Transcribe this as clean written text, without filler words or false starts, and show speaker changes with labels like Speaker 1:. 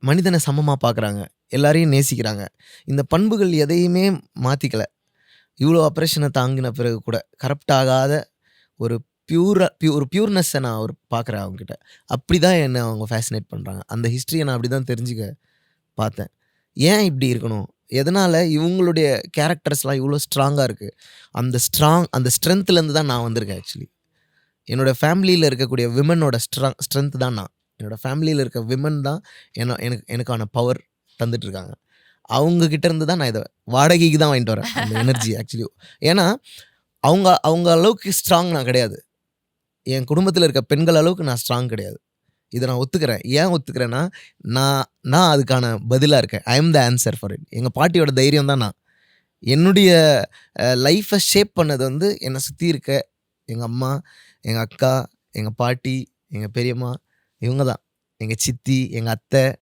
Speaker 1: மனிதன சமமா பார்க்குறாங்க. எல்லாரையும் நேசிக்கிறாங்க. இந்த பண்புகள் எதையுமே மாத்திக்கல. இவ்ளோ அப்ரேஷன தாங்கின பிறகு கூட, கரப்ட் ஆகாத ஒரு ஒரு பியூர்னஸ்ஸ நான் பார்க்குறேன் அவங்ககிட்ட. அப்படிதான் என்ன அவங்க ஃபேசினேட் பண்றாங்க. அந்த ஹிஸ்டரிய நான் அப்படிதான் தெரிஞ்சுக்க பார்த்தேன். ஏன் இப்படி இருக்கணும்? எதனால இவங்களுடைய கேரக்டர்ஸ்லாம் இவ்ளோ ஸ்ட்ராங்கா இருக்கு? அந்த ஸ்ட்ரென்த்லேருந்து தான் நான் வந்திருக்கேன் ஆக்சுவலி. என்னோட ஃபேமிலியில இருக்கக்கூடிய விமென்னோட ஸ்ட்ரென்த் தான் நான். என்னோட ஃபேமிலியில இருக்க விமென் தான் எனக்கான பவர் தந்துட்டு இருக்காங்க. அவங்க கிட்ட இருந்து தான் நான் இத வாடகைக்கு தான் வாங்கிட்டு வரேன். அந்த எனர்ஜி ஆக்சுவலி. ஏன்னா, அவங்க அவங்க அளவுக்கு ஸ்ட்ராங் நான் கிடையாது. என் குடும்பத்தில இருக்க பெண்கள் அளவுக்கு நான் ஸ்ட்ராங் கிடையாது. இத நான் ஒத்துக்கிறேன். ஏன் ஒத்துக்கிறேன்னா, நான் நான் அதுக்கான பதிலா இருக்கேன். ஐ அம் த ஆன்ஸர் ஃபார் இட். எங்க பாட்டியோட தைரியம் தான் நான். என்னுடைய லைஃப்ப ஷேப் பண்ணது வந்து என்ன சுத்தி இருக்க எங்க அம்மா, எங்க அக்கா, எங்க பாட்டி, எங்க பெரியம்மா இவங்க தான். எங்க சித்தி, எங்க அத்தை